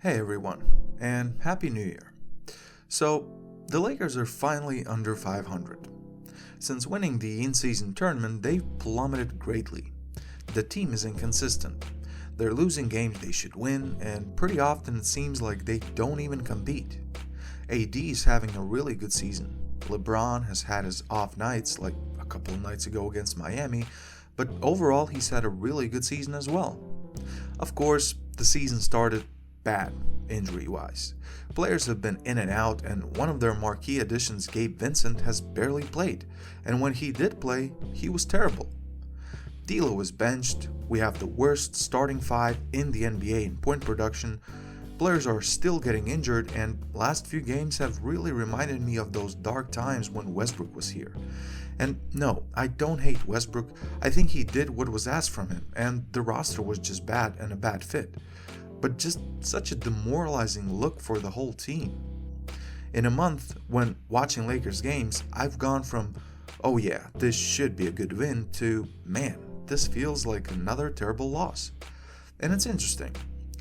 Hey everyone, and Happy New Year. So, the Lakers are finally under 500. Since winning the in-season tournament, they've plummeted greatly. The team is inconsistent. They're losing games they should win, and pretty often it seems like they don't even compete. AD is having a really good season. LeBron has had his off nights, like a couple of nights ago against Miami, but overall he's had a really good season as well. Of course, the season started bad, injury-wise. Players have been in and out, and one of their marquee additions, Gabe Vincent, has barely played, and when he did play, he was terrible. D'Lo was benched, we have the worst starting five in the NBA in point production, players are still getting injured, and last few games have really reminded me of those dark times when Westbrook was here. And no, I don't hate Westbrook, I think he did what was asked from him, and the roster was just bad and a bad fit. But just such a demoralizing look for the whole team. In a month, when watching Lakers games, I've gone from, oh yeah, this should be a good win, to, man, this feels like another terrible loss. And it's interesting.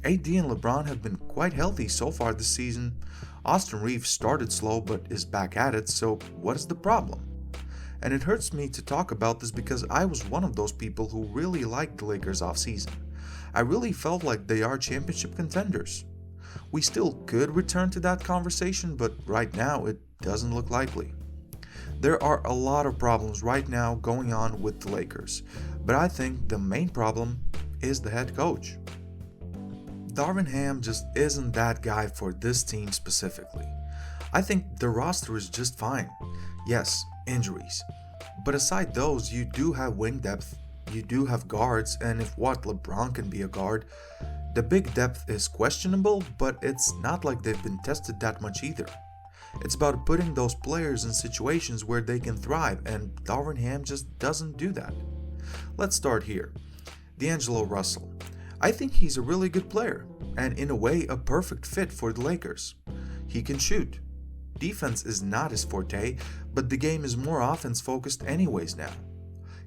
AD and LeBron have been quite healthy so far this season. Austin Reeves started slow but is back at it, so what is the problem? And it hurts me to talk about this because I was one of those people who really liked the Lakers offseason. I really felt like they are championship contenders. We still could return to that conversation, but right now it doesn't look likely. There are a lot of problems right now going on with the Lakers, but I think the main problem is the head coach. Darvin Ham just isn't that guy for this team specifically. I think the roster is just fine. Yes, injuries. But aside those, you do have wing depth. You do have guards, and if LeBron can be a guard, the big depth is questionable, but it's not like they've been tested that much either. It's about putting those players in situations where they can thrive, and Darvin Ham just doesn't do that. Let's start here. D'Angelo Russell. I think he's a really good player, and in a way a perfect fit for the Lakers. He can shoot. Defense is not his forte, but the game is more offense focused anyways now.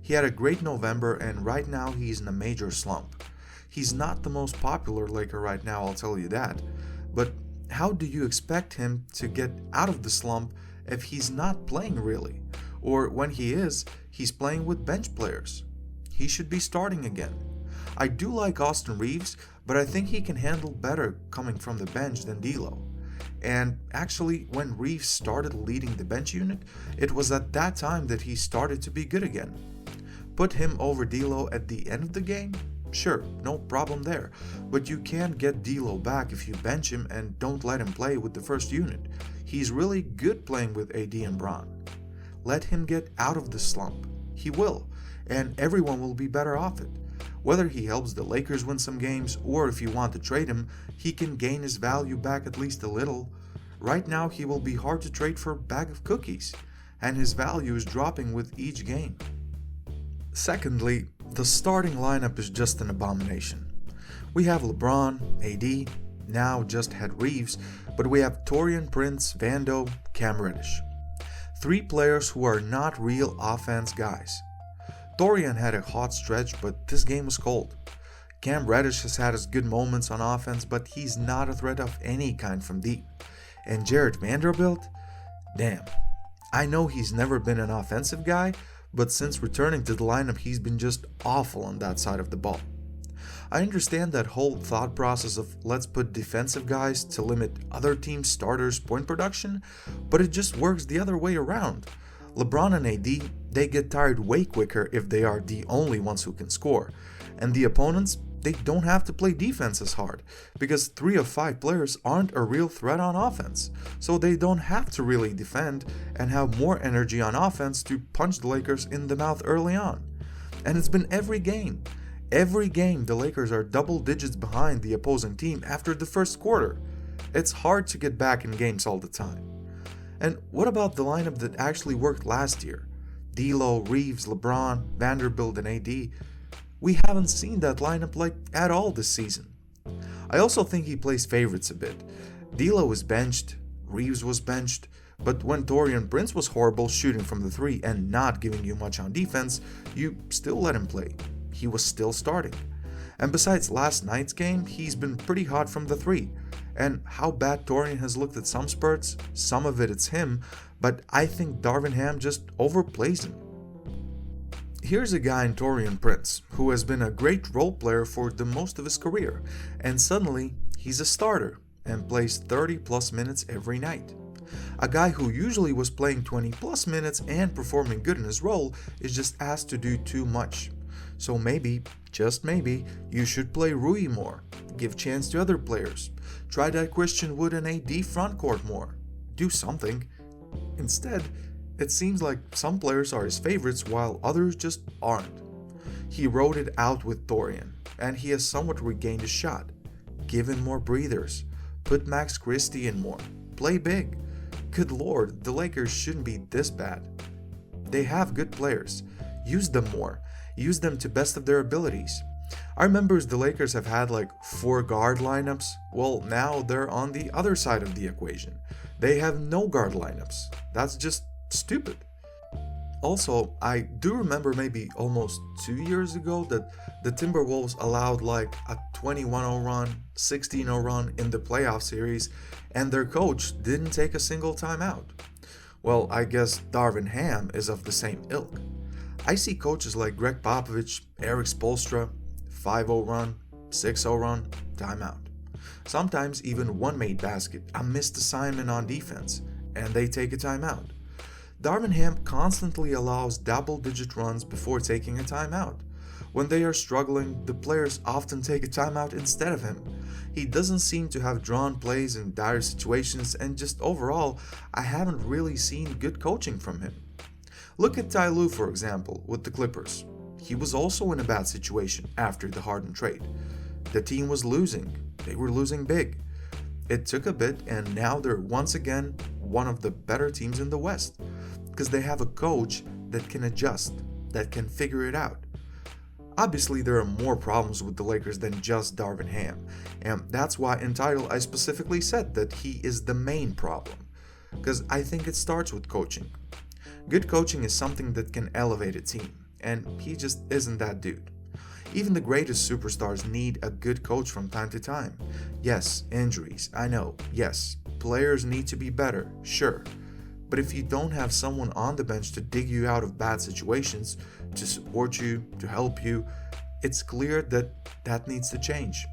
He had a great November, and right now he's in a major slump. He's not the most popular Laker right now, I'll tell you that. But how do you expect him to get out of the slump if he's not playing really? Or when he is, he's playing with bench players. He should be starting again. I do like Austin Reeves, but I think he can handle better coming from the bench than D'Lo. And actually, when Reeves started leading the bench unit, it was at that time that he started to be good again. Put him over D'Lo at the end of the game? Sure, no problem there, but you can't get D'Lo back if you bench him and don't let him play with the first unit. He's really good playing with AD and Bron. Let him get out of the slump. He will, and everyone will be better off it. Whether he helps the Lakers win some games or if you want to trade him, he can gain his value back at least a little. Right now he will be hard to trade for a bag of cookies, and his value is dropping with each game. Secondly, the starting lineup is just an abomination. We have LeBron, AD, now just had Reeves, but we have Taurean Prince, Vando, Cam Reddish. Three players who are not real offense guys. Taurean had a hot stretch, but this game was cold. Cam Reddish has had his good moments on offense, but he's not a threat of any kind from deep. And Jarred Vanderbilt? Damn. I know he's never been an offensive guy, but since returning to the lineup he's been just awful on that side of the ball. I understand that whole thought process of let's put defensive guys to limit other teams' starters' point production, but it just works the other way around. LeBron and AD, they get tired way quicker if they are the only ones who can score, and the opponents, they don't have to play defense as hard, because 3 of 5 players aren't a real threat on offense, so they don't have to really defend and have more energy on offense to punch the Lakers in the mouth early on. And it's been every game. Every game the Lakers are double digits behind the opposing team after the first quarter. It's hard to get back in games all the time. And what about the lineup that actually worked last year? D'Lo, Reeves, LeBron, Vanderbilt, and AD. We haven't seen that lineup like at all this season. I also think he plays favorites a bit. D'Lo was benched, Reeves was benched, but when Taurean Prince was horrible shooting from the 3 and not giving you much on defense, you still let him play. He was still starting. And besides last night's game, he's been pretty hot from the 3. And how bad Torian has looked at some spurts, some of it's him, but I think Darvin Ham just overplays him. Here's a guy in Torian Prince who has been a great role player for the most of his career, and suddenly he's a starter and plays 30 plus minutes every night. A guy who usually was playing 20 plus minutes and performing good in his role is just asked to do too much. So maybe, just maybe, you should play Rui more, give chance to other players, try that Christian Wood and AD frontcourt more, do something. Instead, it seems like some players are his favorites while others just aren't. He rode it out with Torian, and he has somewhat regained his shot. Give him more breathers, put Max Christie in more, play big. Good lord, the Lakers shouldn't be this bad. They have good players. Use them more. Use them to best of their abilities. I remember the Lakers have had like 4 guard lineups. Well, now they're on the other side of the equation. They have no guard lineups. That's just stupid. Also, I do remember maybe almost 2 years ago that the Timberwolves allowed like a 21-0 run, 16-0 run in the playoff series, and their coach didn't take a single timeout. Well, I guess Darvin Ham is of the same ilk. I see coaches like Greg Popovich, Eric Spoelstra, 5-0 run, 6-0 run, timeout. Sometimes even one made basket, a missed assignment on defense, and they take a timeout. Darvin Ham constantly allows double-digit runs before taking a timeout. When they are struggling, the players often take a timeout instead of him. He doesn't seem to have drawn plays in dire situations, and just overall, I haven't really seen good coaching from him. Look at Ty Lue, for example, with the Clippers. He was also in a bad situation after the Harden trade. The team was losing. They were losing big. It took a bit, and now they're once again one of the better teams in the West, because they have a coach that can adjust, that can figure it out. Obviously, there are more problems with the Lakers than just Darvin Ham, and that's why in title I specifically said that he is the main problem, because I think it starts with coaching. Good coaching is something that can elevate a team, and he just isn't that dude. Even the greatest superstars need a good coach from time to time. Yes, injuries, I know, yes, players need to be better, sure. But if you don't have someone on the bench to dig you out of bad situations, to support you, to help you, it's clear that needs to change.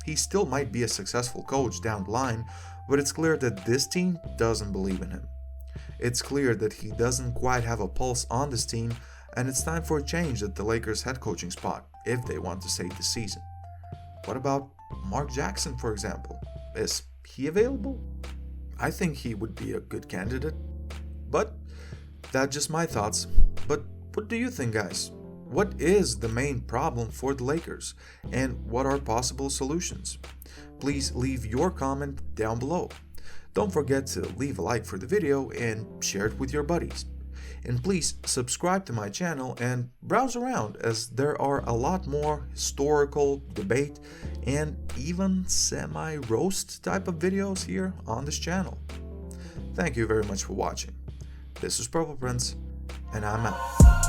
He still might be a successful coach down the line, but it's clear that this team doesn't believe in him. It's clear that he doesn't quite have a pulse on this team, and it's time for a change at the Lakers head coaching spot if they want to save the season. What about Mark Jackson, for example? Is he available? I think he would be a good candidate. But that's just my thoughts. But what do you think, guys? What is the main problem for the Lakers, and what are possible solutions? Please leave your comment down below. Don't forget to leave a like for the video and share it with your buddies. And please subscribe to my channel and browse around, as there are a lot more historical, debate, and even semi-roast type of videos here on this channel. Thank you very much for watching. This is Purple Prince, and I'm out.